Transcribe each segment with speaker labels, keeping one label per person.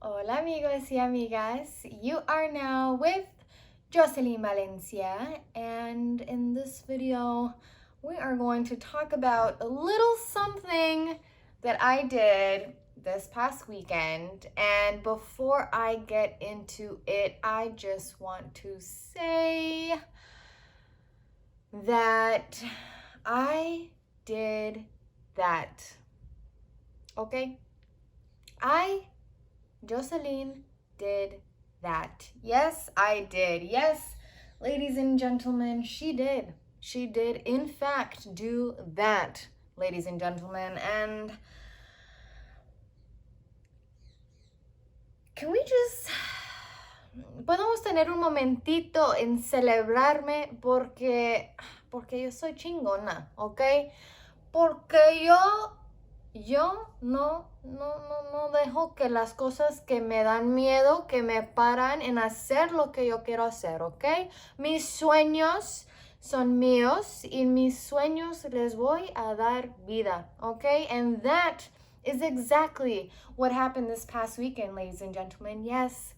Speaker 1: Hola amigos y amigas, you are now with Jocelyn Valencia, and in this video we are going to talk about a little something that I did this past weekend. And before I get into it, I just want to say that I did that. Okay? Jocelyn did that. Yes, I did. Yes, ladies and gentlemen, she did. She did, in fact, do that, ladies and gentlemen. And can we just... podemos tener un momentito en celebrarme porque yo soy chingona, ¿ok? Porque yo no dejo que las cosas que me dan miedo, que me paran en hacer lo que yo quiero hacer, ¿ok? Mis sueños son míos y mis sueños les voy a dar vida, ¿ok? And that is exactly what happened this past weekend, ladies and gentlemen. Yes.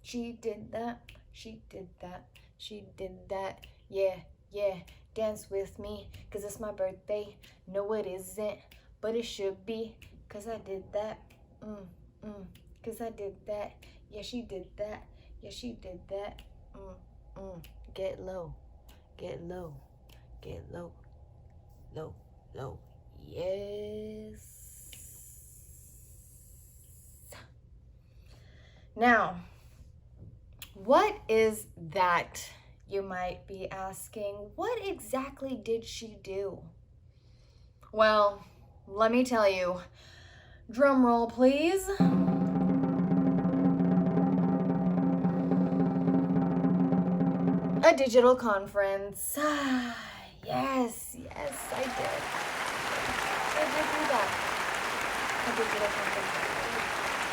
Speaker 1: She did that. Yeah. Dance with me, cause it's my birthday. No, it isn't, but it should be, cause I did that. Cause I did that. Yeah, she did that. Get low. Low. Yes. Now, what is that? You might be asking, what exactly did she do? Well, let me tell you. Drum roll, please. A digital conference. Yes, I did. I did do that. A digital conference.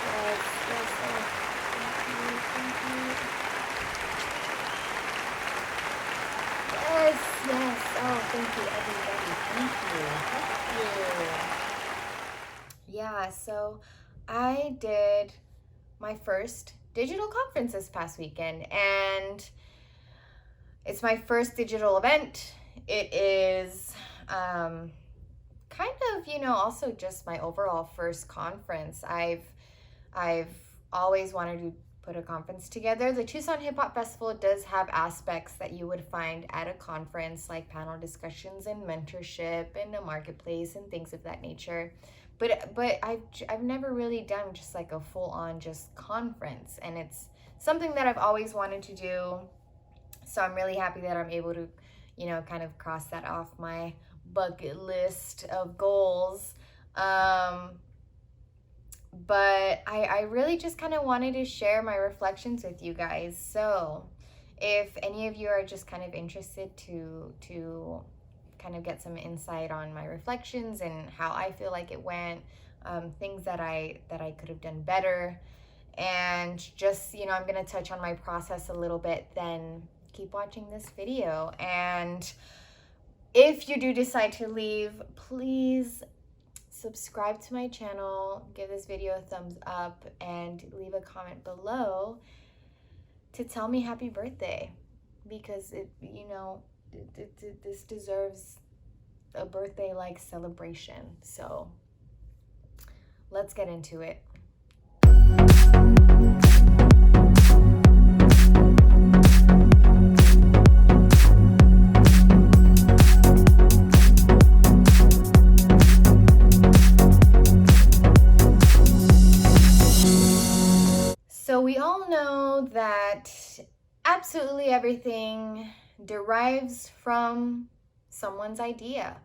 Speaker 1: Yes. Yes. Oh, thank you, everybody. Thank you. Yeah, so I did my first digital conference this past weekend, and it's my first digital event. It is kind of, also just my overall first conference. I've always wanted to put a conference together. The Tucson Hip Hop Festival does have aspects that you would find at a conference, like panel discussions and mentorship and a marketplace and things of that nature. But I've never really done just like a full-on just conference, and it's something that I've always wanted to do. So I'm really happy that I'm able to, kind of cross that off my bucket list of goals. But I really just kind of wanted to share my reflections with you guys. So if any of you are just kind of interested to kind of get some insight on my reflections and how I feel like it went, things that I could have done better, and just, I'm going to touch on my process a little bit, then keep watching this video. And if you do decide to leave, please subscribe to my channel, give this video a thumbs up, and leave a comment below to tell me happy birthday, because this deserves a birthday-like celebration. So let's get into it. So we all know that absolutely everything derives from someone's idea.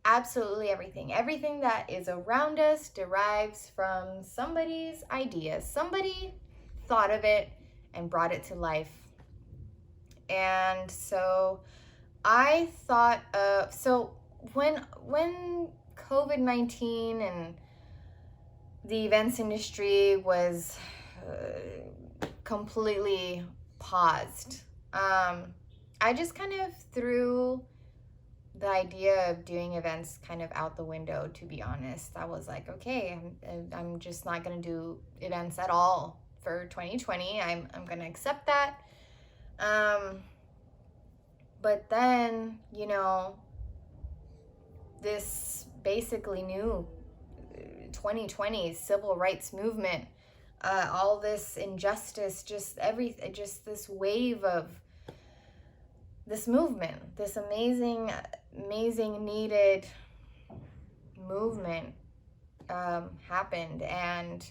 Speaker 1: Absolutely everything. Everything that is around us derives from somebody's idea. Somebody thought of it and brought it to life. And so I thought of, when COVID-19 and the events industry was completely paused, I just kind of threw the idea of doing events kind of out the window, to be honest. I was like, okay, I'm just not going to do events at all for 2020. I'm going to accept that. But then, this basically new 2020 civil rights movement, all this injustice, just this wave of this movement, this amazing needed movement happened, and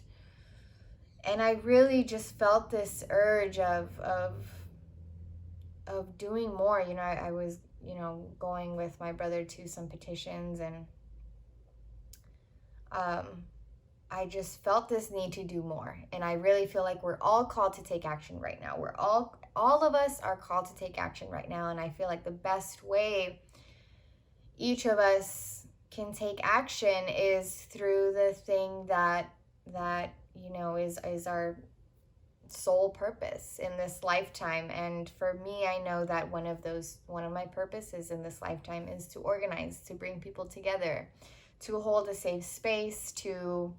Speaker 1: I really just felt this urge of doing more. I was going with my brother to some petitions, and I just felt this need to do more. And I really feel like we're all called to take action right now. We're all of us are called to take action right now. And I feel like the best way each of us can take action is through the thing that is our sole purpose in this lifetime. And for me, I know that one of my purposes in this lifetime is to organize, to bring people together, to hold a safe space, to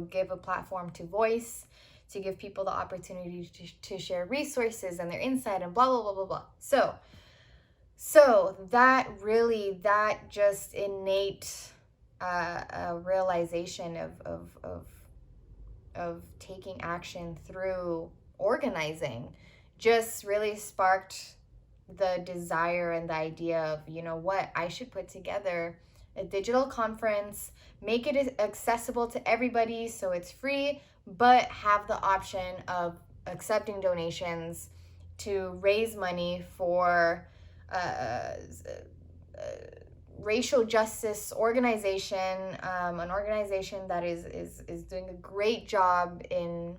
Speaker 1: give a platform to voice, to give people the opportunity to share resources and their insight, and blah, blah, blah, blah, blah. So that just innate realization of taking action through organizing just really sparked the desire and the idea of, I should put together a digital conference, make it accessible to everybody so it's free, but have the option of accepting donations to raise money for racial justice organization, an organization that is doing a great job in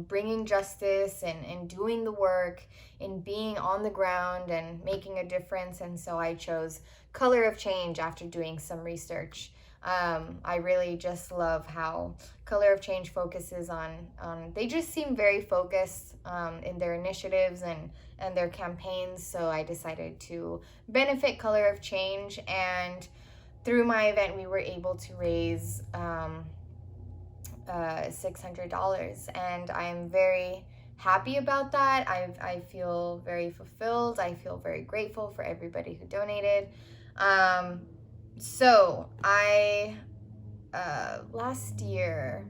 Speaker 1: bringing justice and doing the work, in being on the ground and making a difference. And so I chose Color of Change after doing some research. I really just love how Color of Change focuses on they just seem very focused in their initiatives and their campaigns. So I decided to benefit Color of Change, and through my event we were able to raise $600, and I'm very happy about that. I feel very fulfilled. I feel very grateful for everybody who donated. So I last year,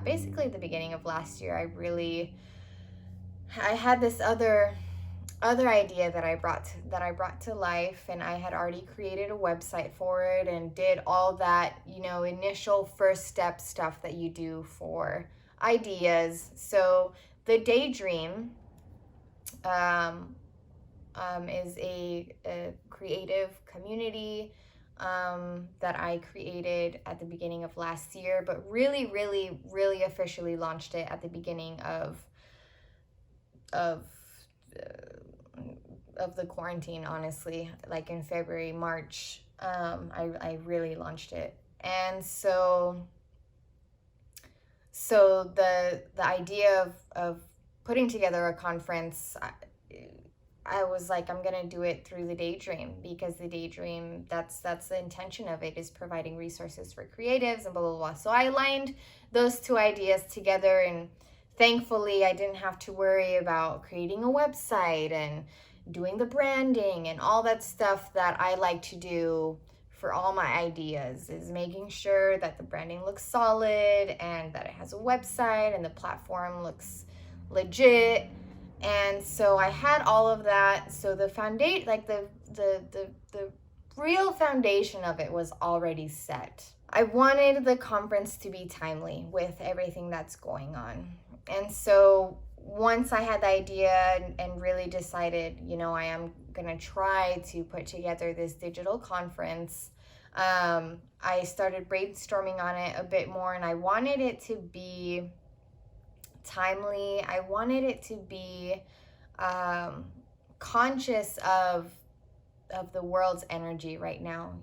Speaker 1: basically at the beginning of last year, I had this other idea that I brought to life, and I had already created a website for it and did all that, initial first step stuff that you do for ideas. So the Daydream is a creative community that I created at the beginning of last year, but really, really, really officially launched it at the beginning of the quarantine, honestly, like in February, March. I really launched it. And so the idea of putting together a conference, I was like, I'm gonna do it through the Daydream, because the Daydream, that's the intention of it, is providing resources for creatives and blah, blah, blah. So I aligned those two ideas together, and thankfully I didn't have to worry about creating a website and doing the branding and all that stuff that I like to do for all my ideas, is making sure that the branding looks solid and that it has a website and the platform looks legit. And so I had all of that. So the foundation, like the real foundation of it was already set. I wanted the conference to be timely with everything that's going on. And so once I had the idea and really decided, I am going to try to put together this digital conference, I started brainstorming on it a bit more, and I wanted it to be timely. I wanted it to be conscious of the world's energy right now,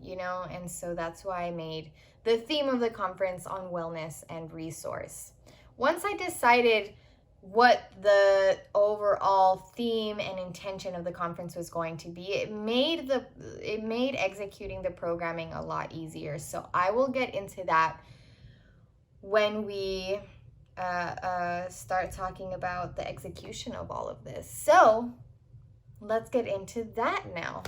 Speaker 1: and so that's why I made the theme of the conference on wellness and resource. Once I decided what the overall theme and intention of the conference was going to be. It made executing the programming a lot easier. So I will get into that when we start talking about the execution of all of this. So let's get into that now.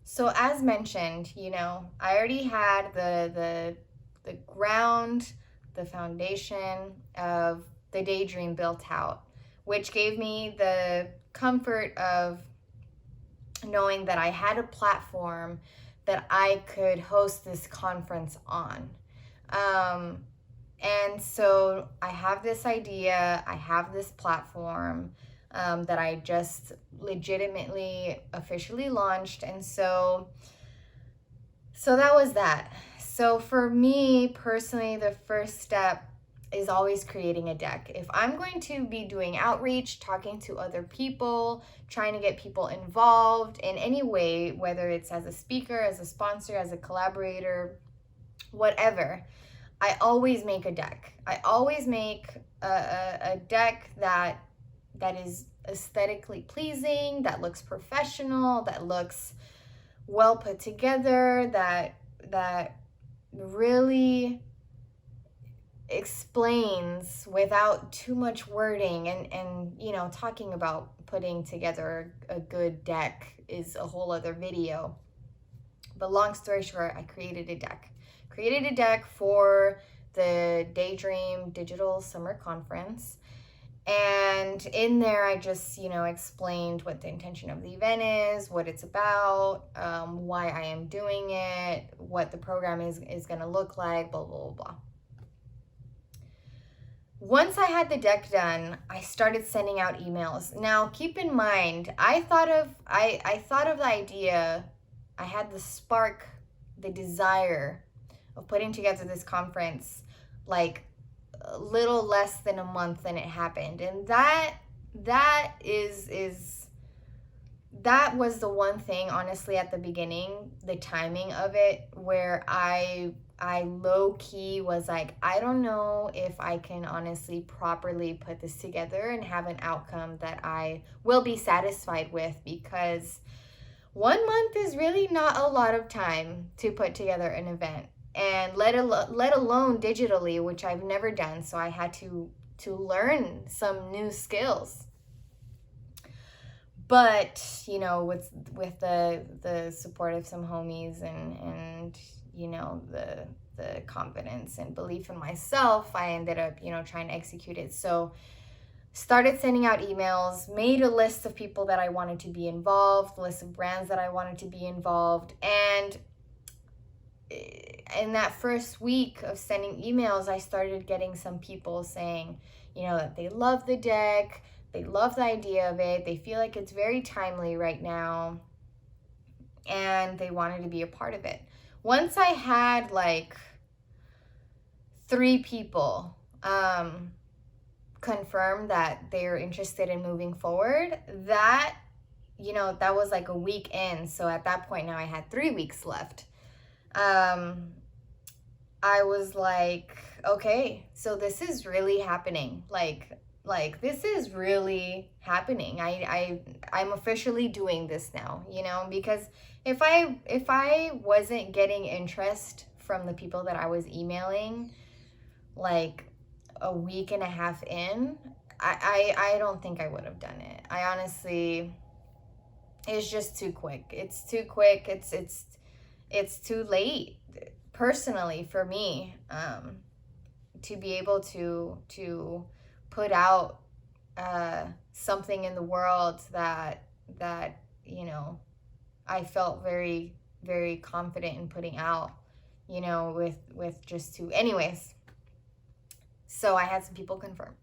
Speaker 1: So as mentioned, I already had the ground, the foundation of the Daydream built out, which gave me the comfort of knowing that I had a platform that I could host this conference on. And so I have this idea, I have this platform that I just legitimately officially launched. And so that was that. So for me personally, the first step is always creating a deck. If I'm going to be doing outreach, talking to other people, trying to get people involved in any way, whether it's as a speaker, as a sponsor, as a collaborator, whatever, I always make a deck. I always make a deck that is aesthetically pleasing, that looks professional, that looks well put together, that really explains without too much wording. And talking about putting together a good deck is a whole other video. But long story short, I created a deck for the Daydream Digital Summer Conference. And in there, I just, explained what the intention of the event is, what it's about, why I am doing it, what the program is going to look like, blah, blah, blah, blah. Once I had the deck done, I started sending out emails. Now, keep in mind, I thought of the idea, I had the spark, the desire of putting together this conference like a little less than a month than it happened. And that was the one thing, honestly, at the beginning, the timing of it, where I low-key was like, I don't know if I can honestly properly put this together and have an outcome that I will be satisfied with, because 1 month is really not a lot of time to put together an event, and let alone digitally, which I've never done. So I had to learn some new skills. But with the support of some homies and the confidence and belief in myself, I ended up trying to execute it. So started sending out emails, made a list of people that I wanted to be involved, a list of brands that I wanted to be involved. And in that first week of sending emails, I started getting some people saying, that they love the deck, they love the idea of it, they feel like it's very timely right now, and they wanted to be a part of it. Once I had like 3 people confirm that they're interested in moving forward, that was like a week in. So at that point now I had 3 weeks left. I was like, okay, so this is really happening. Like this is really happening. I'm officially doing this now, because if I wasn't getting interest from the people that I was emailing like a week and a half in, I don't think I would have done it. I honestly, it's just too quick. It's too quick. It's too late, personally, for me, to be able to put out something in the world that I felt very, very confident in putting out, with just 2. Anyways, so I had some people confirm.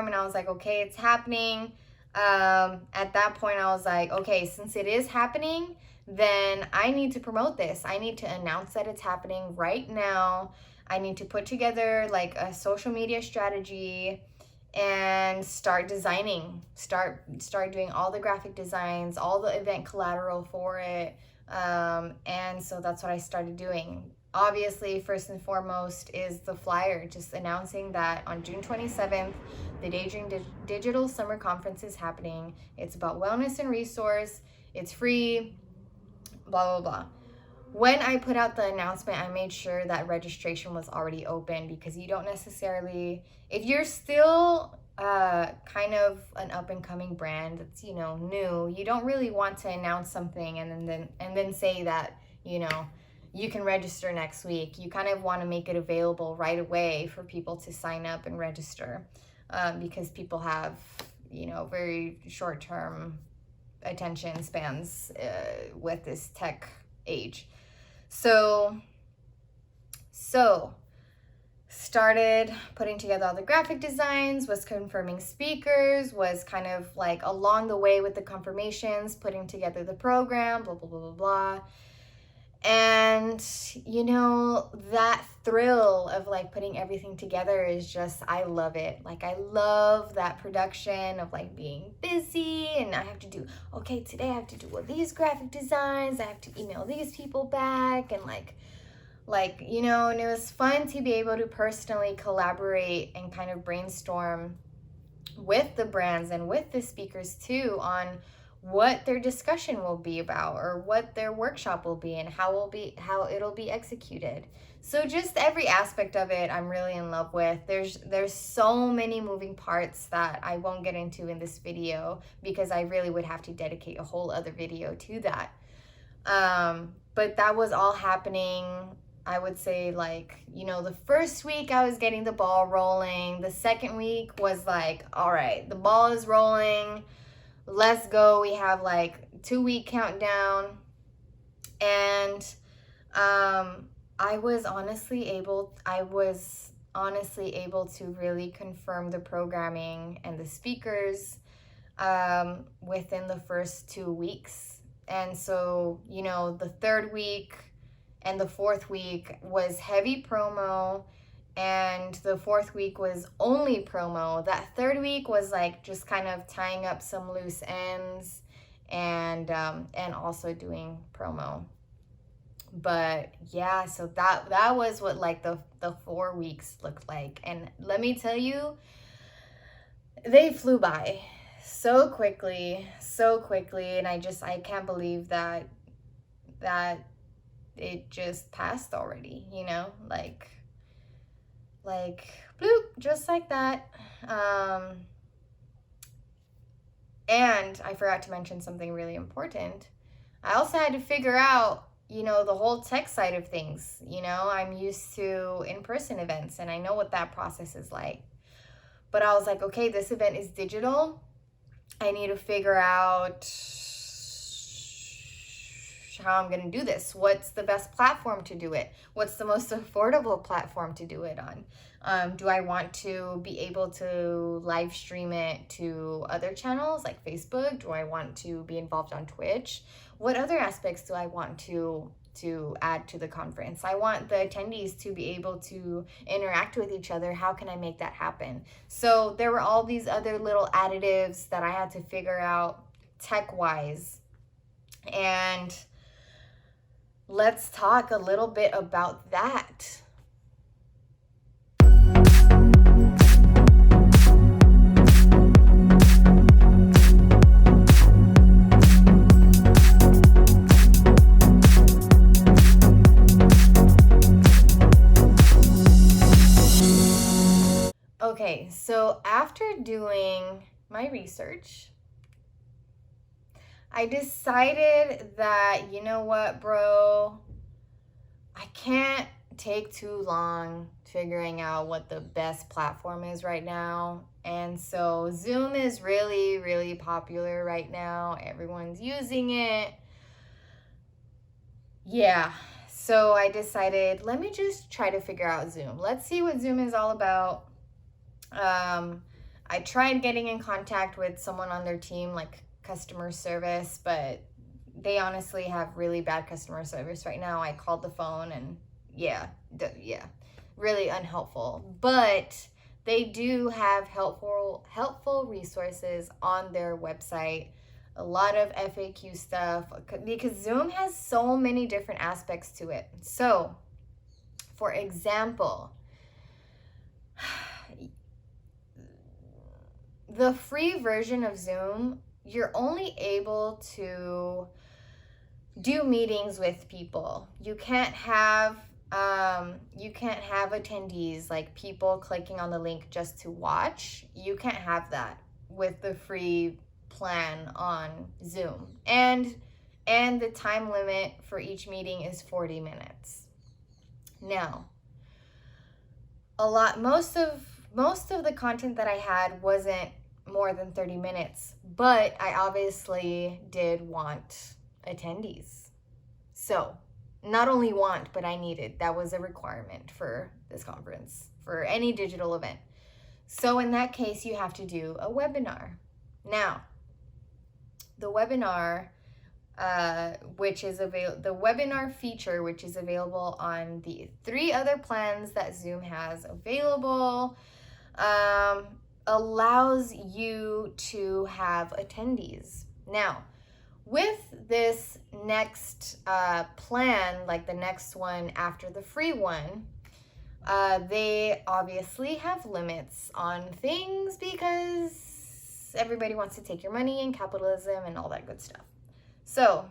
Speaker 1: And I was like, okay, it's happening. At that point, I was like, okay, since it is happening, then I need to promote this. I need to announce that it's happening right now. I need to put together like a social media strategy and start designing, start doing all the graphic designs, all the event collateral for it. And so that's what I started doing. Obviously, first and foremost is the flyer, just announcing that on June 27th, the Daydream Digital Summer Conference is happening. It's about wellness and resource. It's free, blah, blah, blah. When I put out the announcement, I made sure that registration was already open, because you don't necessarily, if you're still kind of an up and coming brand that's, you know, new, you don't really want to announce something and then say that, you know, you can register next week. You kind of want to make it available right away for people to sign up and register, because people have, you know, very short-term attention spans with this tech age. So started putting together all the graphic designs, was confirming speakers, was kind of like along the way with the confirmations, putting together the program, blah, blah, blah, blah, blah. And, you know, that thrill of like putting everything together is just, I love it. Like, I love that production of like being busy, and I have to do, okay, today I have to do all these graphic designs, I have to email these people back, and like, you know, and it was fun to be able to personally collaborate and kind of brainstorm with the brands and with the speakers too on what their discussion will be about, or what their workshop will be, and how it'll be executed. So just every aspect of it I'm really in love with. There's so many moving parts that I won't get into in this video, because I really would have to dedicate a whole other video to that. But that was all happening, I would say, like, you know, the first week I was getting the ball rolling. The second week was like, all right, the ball is rolling, let's go. We have like 2-week countdown. And I was honestly able to really confirm the programming and the speakers within the first 2 weeks. And so, you know, the third week and the fourth week was heavy promo, and the fourth week was only promo. That third week was like just kind of tying up some loose ends and also doing promo. But yeah, so that was what like the 4 weeks looked like. And let me tell you, they flew by so quickly, and I can't believe that it just passed already, you know, like bloop, just like that. And I forgot to mention something really important. I also had to figure out, you know, the whole tech side of things. You know, I'm used to in-person events, and I know what that process is like. But I was like, okay, this event is digital. I need to figure out how I'm going to do this. What's the best platform to do it? What's the most affordable platform to do it on? Do I want to be able to live stream it to other channels like Facebook? Do I want to be involved on Twitch? What other aspects do I want to add to the conference? I want the attendees to be able to interact with each other. How can I make that happen? So there were all these other little additives that I had to figure out tech-wise. And let's talk a little bit about that. Okay, so after doing my research, I decided that, you know what, bro, I can't take too long figuring out what the best platform is right now. And so Zoom is really, really popular right now. Everyone's using it. Yeah, so I decided, let me just try to figure out Zoom. Let's see what Zoom is all about. I tried getting in contact with someone on their team, like customer service, but they honestly have really bad customer service right now. I called the phone and yeah, really unhelpful. But they do have helpful resources on their website. A lot of FAQ stuff, because Zoom has so many different aspects to it. So, for example, the free version of Zoom, you're only able to do meetings with people. You can't have attendees, like people clicking on the link just to watch. You can't have that with the free plan on Zoom. And the time limit for each meeting is 40 minutes. Now, most of the content that I had wasn't more than 30 minutes, but I obviously did want attendees. So, not only want, but I needed. That was a requirement for this conference, for any digital event. So in that case, you have to do a webinar. Now, the webinar, the webinar feature, which is available on the 3 other plans that Zoom has available, allows you to have attendees. Now, with this next plan, like the next one after the free one, they obviously have limits on things because everybody wants to take your money and capitalism and all that good stuff. So,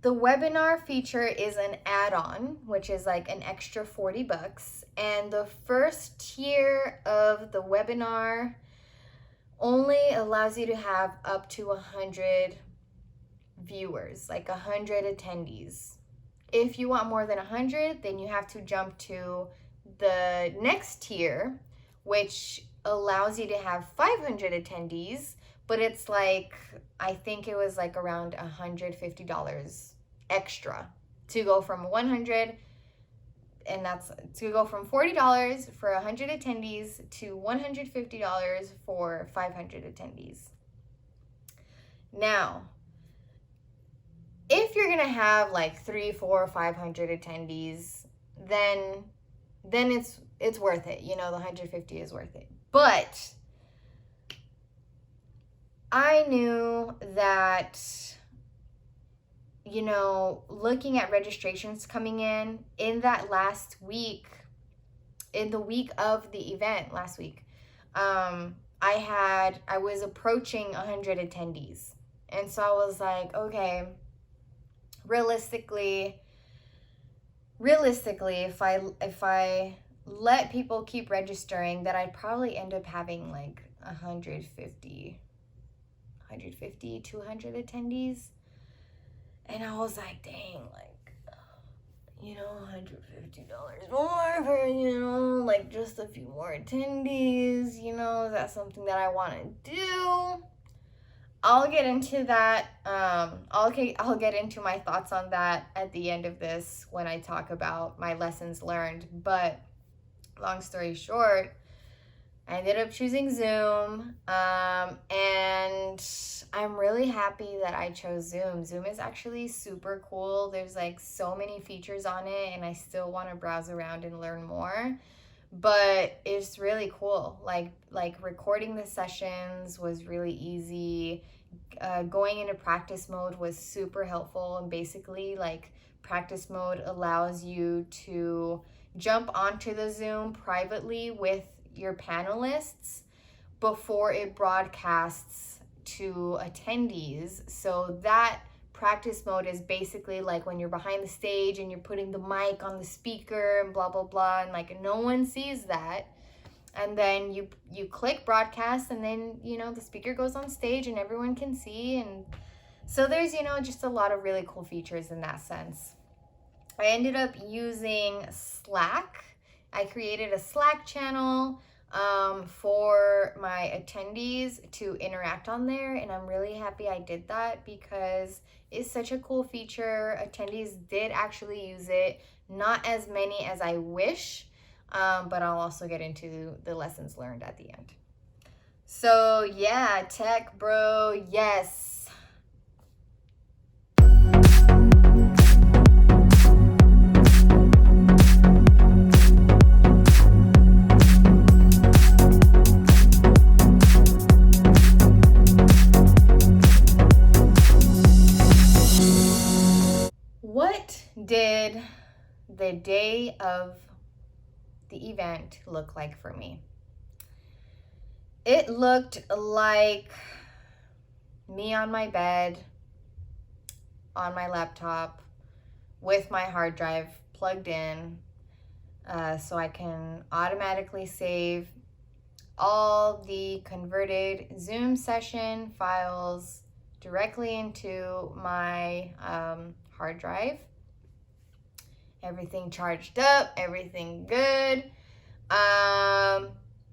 Speaker 1: the webinar feature is an add-on, which is like an extra $40, and the first tier of the webinar only allows you to have up to 100 viewers, like 100 attendees. If you want more than 100, then you have to jump to the next tier, which allows you to have 500 attendees, but it's like, I think it was like around $150 extra to go from 100, and that's to go from $40 for 100 attendees to $150 for 500 attendees. Now, if you're gonna have like 3, 4, 500 attendees, then it's worth it. You know, the 150 is worth it. But I knew that, you know, looking at registrations coming in that last week, in the week of the event last week, I was approaching 100 attendees. And so I was like, okay, realistically, if I let people keep registering, that I'd probably end up having like 150, 200 attendees. And I was like, dang, like, you know, $150 more for, you know, like just a few more attendees, you know, is that something that I want to do? I'll get into that. I'll get into my thoughts on that at the end of this when I talk about my lessons learned. But long story short, I ended up choosing Zoom, and I'm really happy that I chose Zoom. Zoom is actually super cool. There's like so many features on it, and I still want to browse around and learn more. But it's really cool. Like recording the sessions was really easy. Going into practice mode was super helpful, and basically like practice mode allows you to jump onto the Zoom privately with your panelists before it broadcasts to attendees. So that practice mode is basically like when you're behind the stage and you're putting the mic on the speaker and blah blah blah, and like no one sees that, and then you click broadcast, and then, you know, the speaker goes on stage and everyone can see. And so there's, you know, just a lot of really cool features in that sense. I ended up using Slack. I created a Slack channel for my attendees to interact on there, and I'm really happy I did that because it's such a cool feature. Attendees did actually use it, not as many as I wish, but I'll also get into the lessons learned at the end. So yeah, tech bro, yes. did the day of the event look like for me? It looked like me on my bed, on my laptop, with my hard drive plugged in, so I can automatically save all the converted Zoom session files directly into my hard drive. Everything charged up, everything good.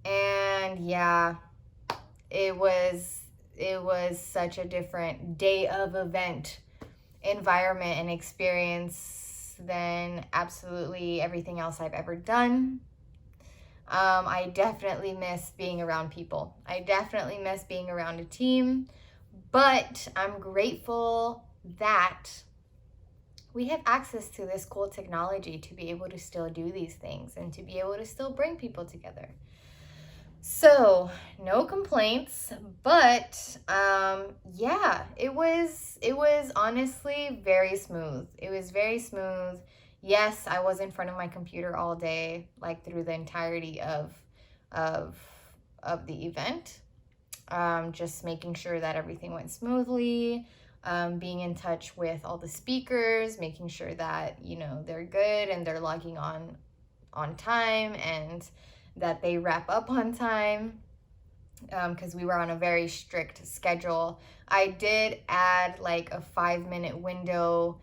Speaker 1: And yeah, it was such a different day of event environment and experience than absolutely everything else I've ever done. I definitely miss being around people. I definitely miss being around a team, but I'm grateful that we have access to this cool technology to be able to still do these things and to be able to still bring people together. So no complaints, but yeah, it was honestly very smooth. It was very smooth. Yes, I was in front of my computer all day, like through the entirety of the event. Just making sure that everything went smoothly, being in touch with all the speakers, making sure that, you know, they're good and they're logging on time and that they wrap up on time, because we were on a very strict schedule. I did add like a 5-minute window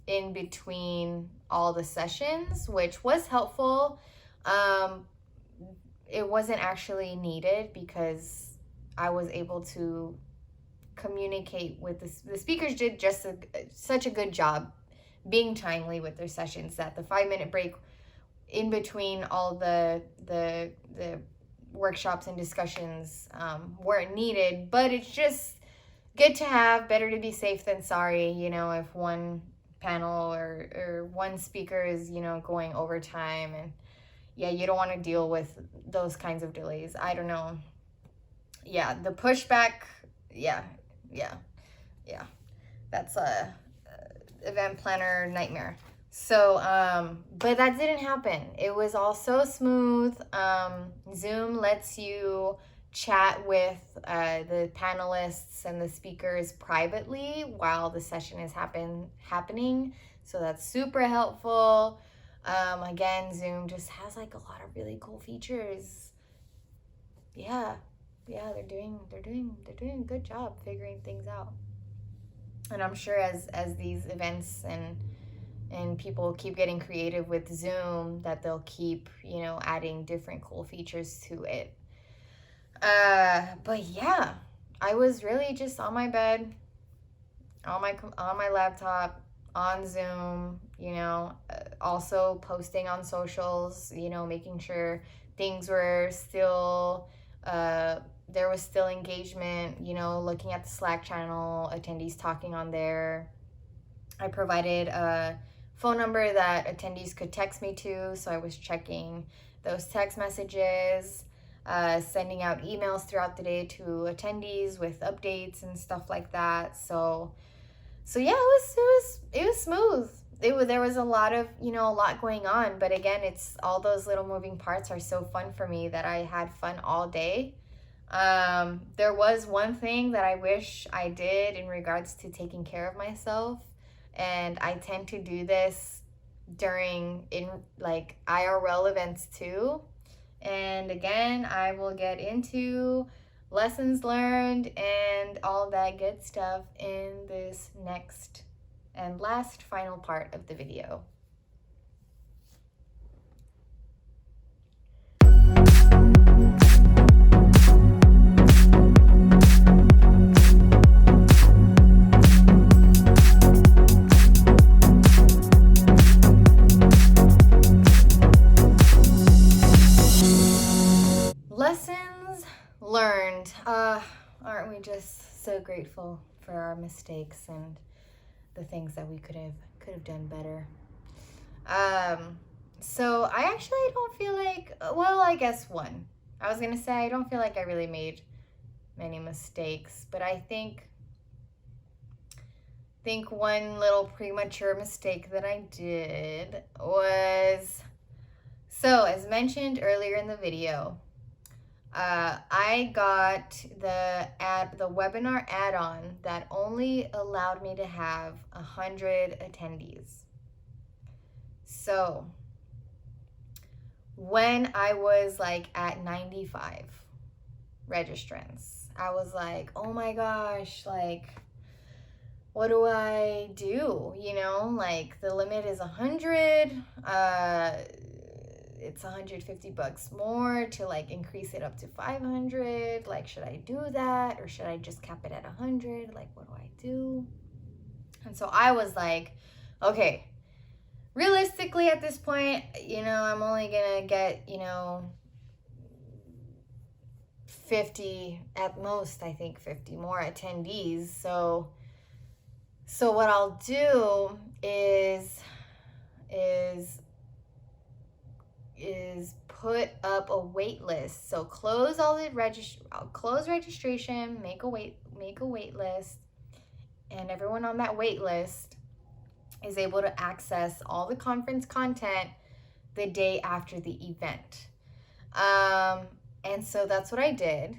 Speaker 1: in between all the sessions, which was helpful. It wasn't actually needed because I was able to communicate with the speakers. Did just such a good job being timely with their sessions that the 5-minute break in between all the workshops and discussions weren't needed. But it's just good to have. Better to be safe than sorry, you know, if one panel or one speaker is, you know, going overtime, and yeah, you don't want to deal with those kinds of delays. I don't know. Yeah, the pushback, yeah. That's a event planner nightmare. So, but that didn't happen. It was all so smooth. Zoom lets you chat with the panelists and the speakers privately while the session is happening. So that's super helpful. Again, Zoom just has like a lot of really cool features. Yeah, they're doing a good job figuring things out. And I'm sure as these events and people keep getting creative with Zoom, that they'll keep, you know, adding different cool features to it. But yeah, I was really just on my bed, on my laptop, on Zoom, you know, also posting on socials, you know, making sure things were still, there was still engagement, you know, looking at the Slack channel, attendees talking on there. I provided a phone number that attendees could text me to, so I was checking those text messages, sending out emails throughout the day to attendees with updates and stuff like that. So yeah, it was smooth. There was a lot of, you know, a lot going on, but again, it's all those little moving parts are so fun for me that I had fun all day. There was one thing that I wish I did in regards to taking care of myself, and I tend to do this during in like IRL events too. And again, I will get into lessons learned and all that good stuff in this next and last final part of the video. Lessons learned. Aren't we just so grateful for our mistakes and the things that we could have done better? So I actually don't feel like, well, I guess one. I was gonna say I don't feel like I really made many mistakes, but I think think one little premature mistake that I did was, so as mentioned earlier in the video, I got the webinar add-on that only allowed me to have 100 attendees. So when I was like at 95 registrants, I was like, oh my gosh, like, what do I do? You know, like the limit is 100. It's $150 more to like increase it up to 500. Like, should I do that or should I just cap it at 100? Like, what do I do? And so I was like, okay, realistically at this point, you know, I'm only gonna get, you know, 50 at most, I think 50 more attendees. So what I'll do is put up a wait list. So close registration, make a wait list, and everyone on that wait list is able to access all the conference content the day after the event. And so that's what I did.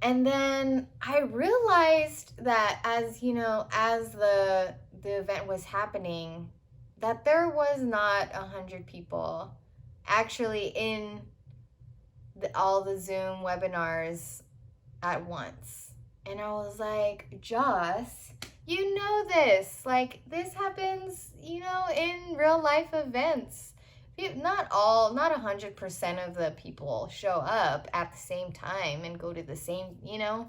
Speaker 1: And then I realized that as the event was happening, that there was not 100 people actually in all the Zoom webinars at once. And I was like, Joss, you know this. Like, this happens, you know, in real life events. Not 100% of the people show up at the same time and go to the same, you know.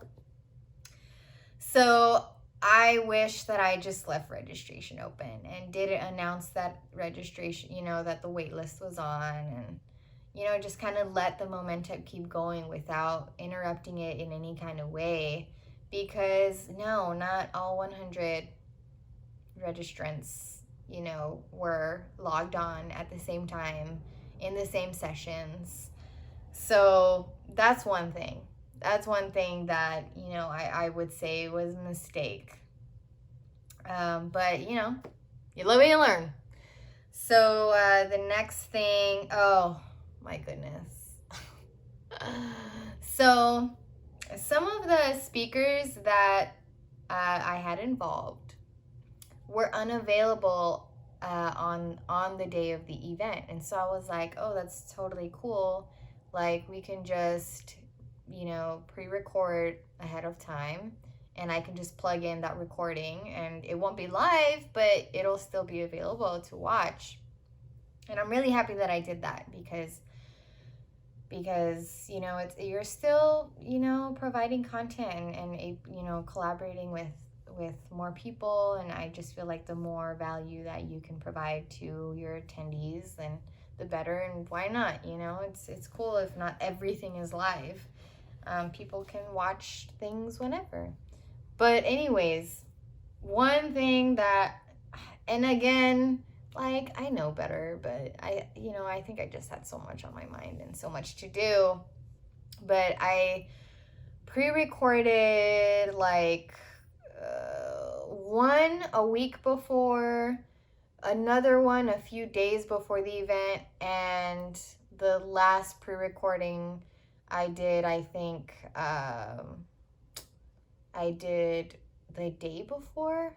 Speaker 1: So I wish that I just left registration open and didn't announce that registration, you know, that the wait list was on, and, you know, just kind of let the momentum keep going without interrupting it in any kind of way. Because no, not all 100 registrants, you know, were logged on at the same time in the same sessions. So that's one thing. That's one thing that, you know, I would say was a mistake. But, you know, you live and you learn. So the next thing, oh my goodness. So some of the speakers that I had involved were unavailable on the day of the event. And so I was like, oh, that's totally cool. Like, we can just, you know, pre-record ahead of time, and I can just plug in that recording, and it won't be live, but it'll still be available to watch. And I'm really happy that I did that because you know, you're still, you know, providing content and you know, collaborating with more people, and I just feel like the more value that you can provide to your attendees, then the better. And why not? You know, it's cool if not everything is live. People can watch things whenever. But anyways, one thing that, and again, like, I know better, but I think I just had so much on my mind and so much to do. But I pre-recorded like one a week before, another one a few days before the event, and the last pre-recording I did, I think, I did the day before.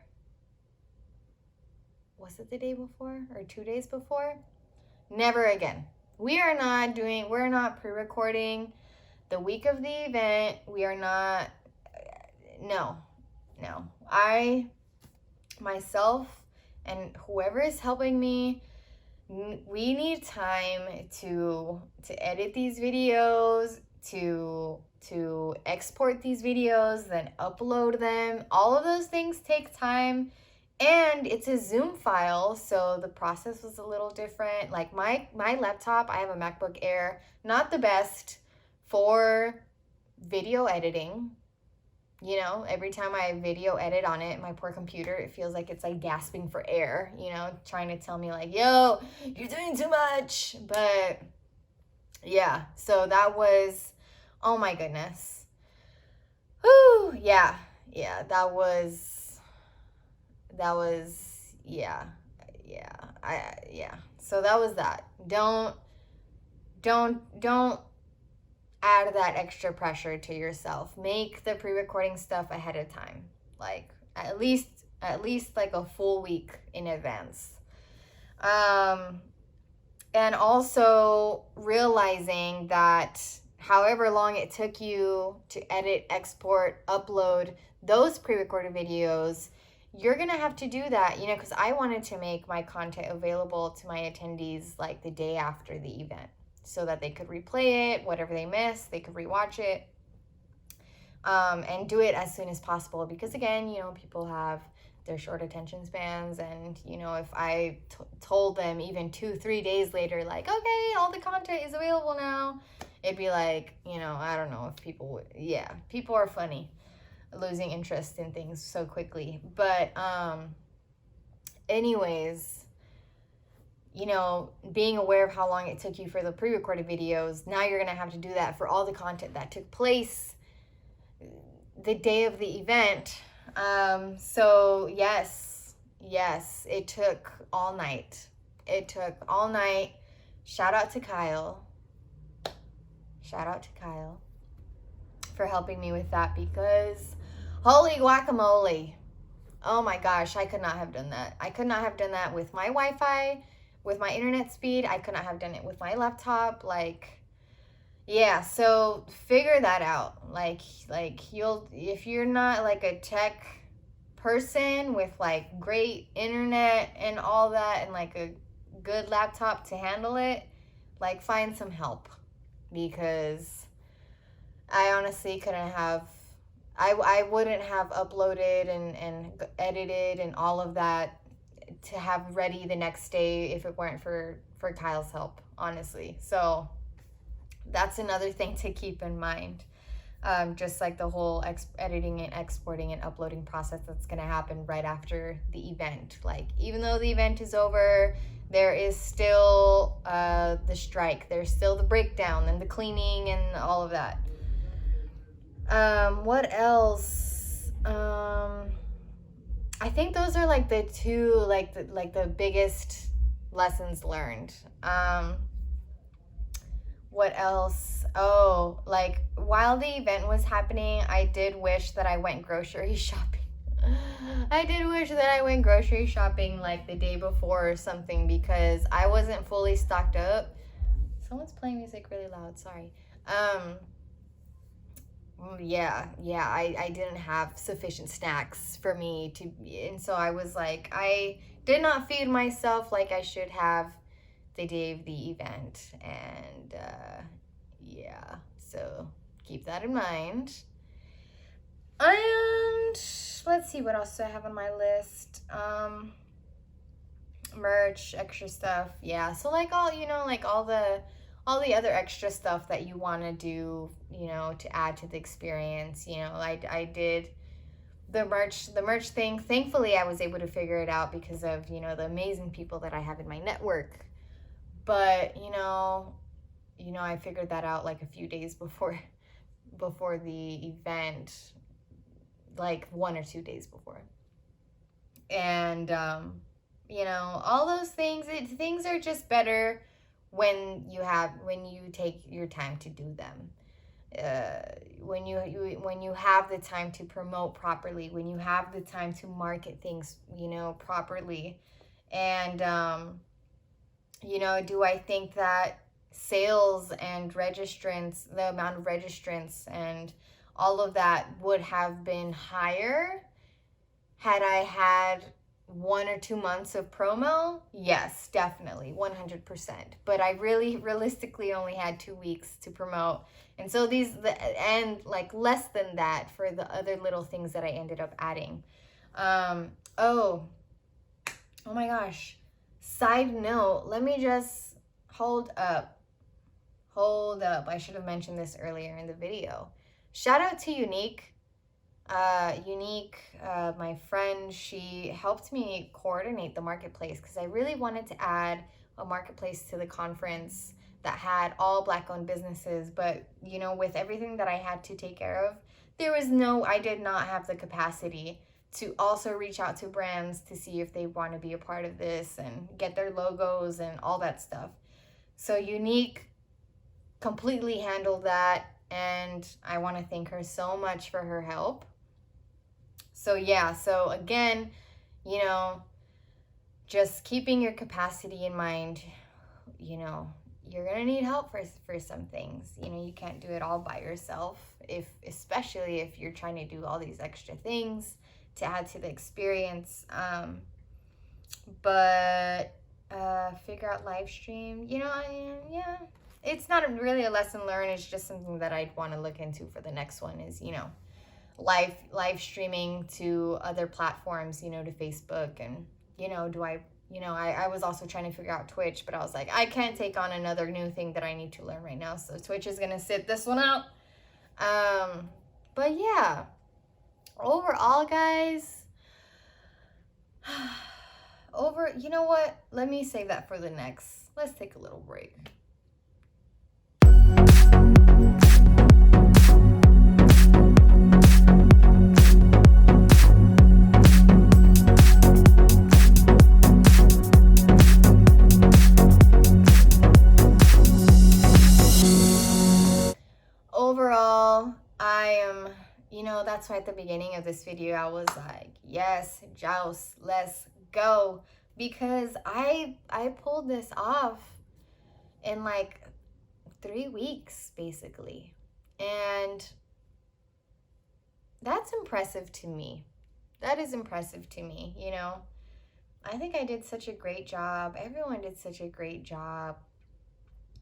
Speaker 1: Was it the day before or 2 days before? Never again. We're not pre-recording the week of the event. We are not, no. I, myself, and whoever is helping me, we need time to edit these videos, to export these videos, then upload them. All of those things take time, and it's a Zoom file, so the process was a little different. Like my laptop, I have a MacBook Air, not the best for video editing. You know, every time I video edit on it, my poor computer, it feels like it's like gasping for air, you know, trying to tell me like, yo, you're doing too much. But yeah, so that was, oh my goodness. Whew, yeah, that was yeah, yeah. So that was that. Don't add that extra pressure to yourself. Make the pre-recording stuff ahead of time, like at least like a full week in advance. And also realizing that however long it took you to edit, export, upload those pre-recorded videos, you're gonna have to do that, because I wanted to make my content available to my attendees like the day after the event so that they could replay it, whatever they missed, they could rewatch it, and do it as soon as possible. Because again, people have their short attention spans, and if I told them even 2-3 days later, like, okay, all the content is available now, it'd be like, I don't know if people would. Yeah, people are funny, losing interest in things so quickly. But anyways, being aware of how long it took you for the pre-recorded videos, now you're gonna have to do that for all the content that took place the day of the event. So yes, it took all night. Shout out to Kyle for helping me with that, because holy guacamole, oh my gosh, I could not have done that. I could not have done that with my Wi-Fi, with my internet speed. I could not have done it with my laptop. Yeah, so figure that out. Like if you're not like a tech person with like great internet and all that, and like a good laptop to handle it, like find some help, because I honestly couldn't have. I wouldn't have uploaded and edited and all of that to have ready the next day if it weren't for Kyle's help, honestly. So that's another thing to keep in mind. Just like the whole editing and exporting and uploading process that's going to happen right after the event. Like, even though the event is over, there is still the strike. There's still the breakdown and the cleaning and all of that. What else? I think those are like the two, like the biggest lessons learned. What else? Oh, like while the event was happening, I did wish that I went grocery shopping. I did wish that I went grocery shopping like the day before or something, because I wasn't fully stocked up. Someone's playing music really loud, sorry. I didn't have sufficient snacks for me to, and so I was like, I did not feed myself like I should have the day of the event. And so keep that in mind. And let's see, what else do I have on my list? Merch, extra stuff. Yeah, so like all the other extra stuff that you want to do, to add to the experience. I did the merch thing. Thankfully, I was able to figure it out because of, the amazing people that I have in my network. But, I figured that out like a few days before the event, like 1 or 2 days before. And, all those things, things are just better when you take your time to do them. When you have the time to promote properly, when you have the time to market things, properly. And, do I think that sales and registrants, the amount of registrants and all of that would have been higher had I had 1 or 2 months of promo? Yes, definitely, 100%. But I really realistically only had 2 weeks to promote. And so and like less than that for the other little things that I ended up adding. Oh my gosh. Side note, let me just hold up. I should have mentioned this earlier in the video. Shout out to Unique. My friend, she helped me coordinate the marketplace because I really wanted to add a marketplace to the conference that had all Black-owned businesses. But, with everything that I had to take care of, I did not have the capacity to also reach out to brands to see if they want to be a part of this and get their logos and all that stuff. So Unique completely handled that, and I want to thank her so much for her help. So yeah, so again, you know, just keeping your capacity in mind, you know, you're gonna need help for some things. You know, you can't do it all by yourself, especially if you're trying to do all these extra things to add to the experience. But figure out live stream, you know, yeah, it's not really a lesson learned. It's just something that I'd want to look into for the next one, is, you know, live streaming to other platforms, you know, to Facebook. And, you know, I was also trying to figure out Twitch, but I was like, I can't take on another new thing that I need to learn right now. So Twitch is going to sit this one out. But yeah, overall, guys, you know what? Let me save that for the next. Let's take a little break. Overall, you know, that's why at the beginning of this video, I was like, yes, Joust, let's go. Because I pulled this off in like 3 weeks, basically. And that's impressive to me. That is impressive to me, you know. I think I did such a great job. Everyone did such a great job.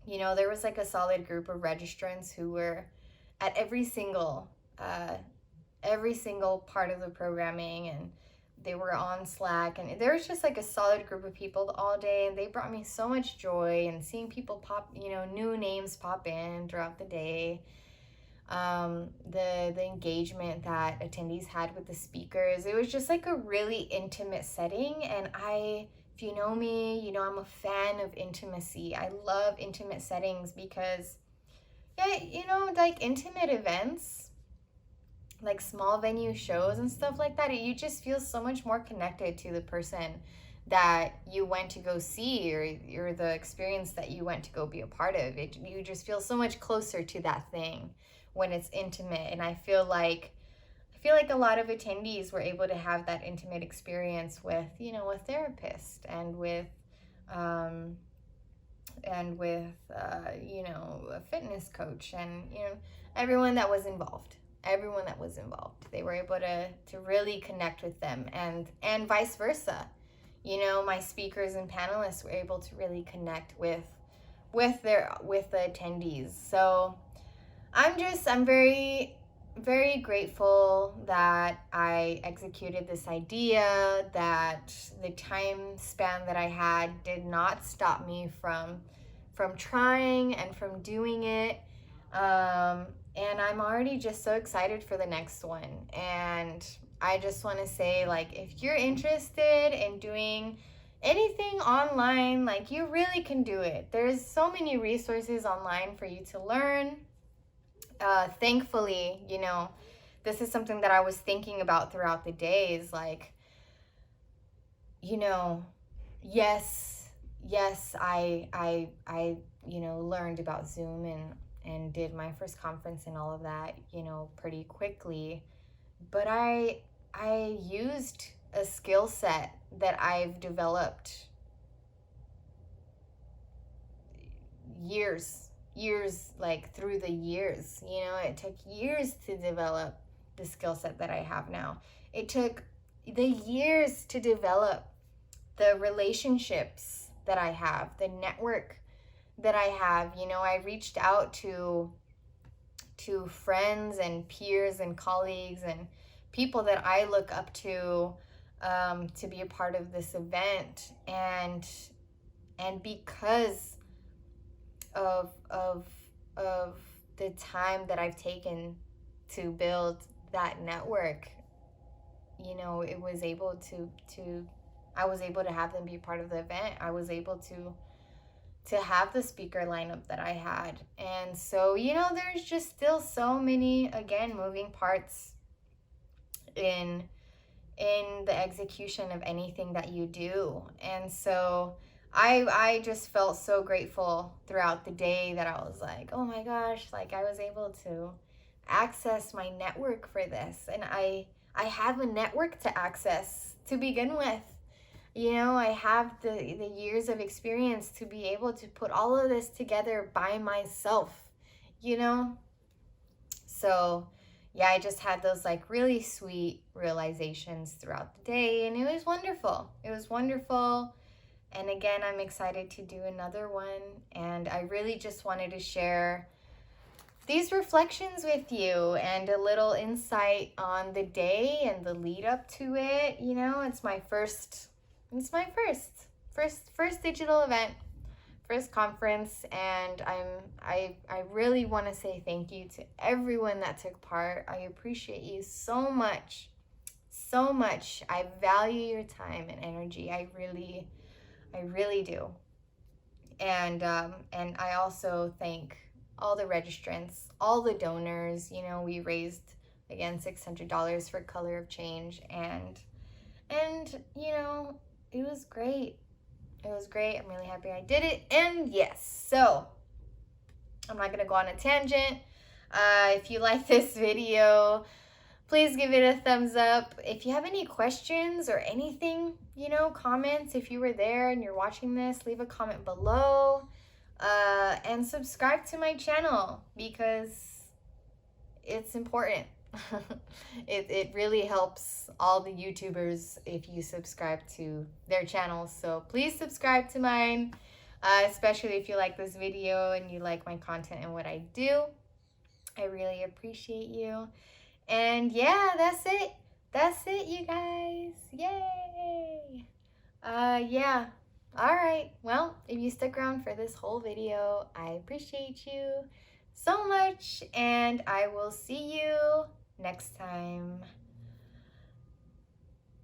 Speaker 1: You know, there was like a solid group of registrants who were at every single part of the programming, and they were on Slack, and there was just like a solid group of people all day, and they brought me so much joy. And seeing people pop, you know, new names pop in throughout the day, the engagement that attendees had with the speakers, it was just like a really intimate setting. And if you know me, you know I'm a fan of intimacy. I love intimate settings because, yeah, you know, like intimate events, like small venue shows and stuff like that, you just feel so much more connected to the person that you went to go see, or the experience that you went to go be a part of. You just feel so much closer to that thing when it's intimate. And I feel like a lot of attendees were able to have that intimate experience with, you know, a therapist, and with you know, a fitness coach, and, you know, everyone that was involved. They were able to really connect with them, and vice versa. You know, my speakers and panelists were able to really connect with the attendees. So I'm very, very grateful that I executed this idea, that the time span that I had did not stop me from trying and from doing it. And I'm already just so excited for the next one. And I just want to say, like, if you're interested in doing anything online, like, you really can do it. There's so many resources online for you to learn. Thankfully, you know, this is something that I was thinking about throughout the days. Like, you know, yes, I you know, learned about Zoom and did my first conference and all of that, you know, pretty quickly. But I used a skill set that I've developed years, like through the years. You know, it took years to develop the skill set that I have now. It took the years to develop the relationships that I have, the network that I have. You know, I reached out to friends and peers and colleagues and people that I look up to be a part of this event, and because of the time that I've taken to build that network, you know, I was able to have them be a part of the event. I was able to have the speaker lineup that I had. And so, you know, there's just still so many, again, moving parts in in the execution of anything that you do. And so I just felt so grateful throughout the day that I was like, oh my gosh, like I was able to access my network for this. And I have a network to access to begin with. You know, I have the years of experience to be able to put all of this together by myself, you know? So, yeah, I just had those like really sweet realizations throughout the day, and it was wonderful. It was wonderful. And again, I'm excited to do another one. And I really just wanted to share these reflections with you and a little insight on the day and the lead up to it. You know, it's my first digital event, first conference, and I really want to say thank you to everyone that took part. I appreciate you so much. So much. I value your time and energy. I really do. And I also thank all the registrants, all the donors. You know, we raised again $600 for Color of Change, and you know, it was great. It was great. I'm really happy I did it. And yes, so I'm not gonna go on a tangent. If you like this video, please give it a thumbs up. If you have any questions or anything, you know, comments, if you were there and you're watching this, leave a comment below. And subscribe to my channel because it's important. It really helps all the YouTubers if you subscribe to their channels. So please subscribe to mine, especially if you like this video and you like my content and what I do. I really appreciate you. And yeah, that's it. That's it, you guys. Yay! Yeah. All right. Well, if you stuck around for this whole video, I appreciate you so much, and I will see you next time.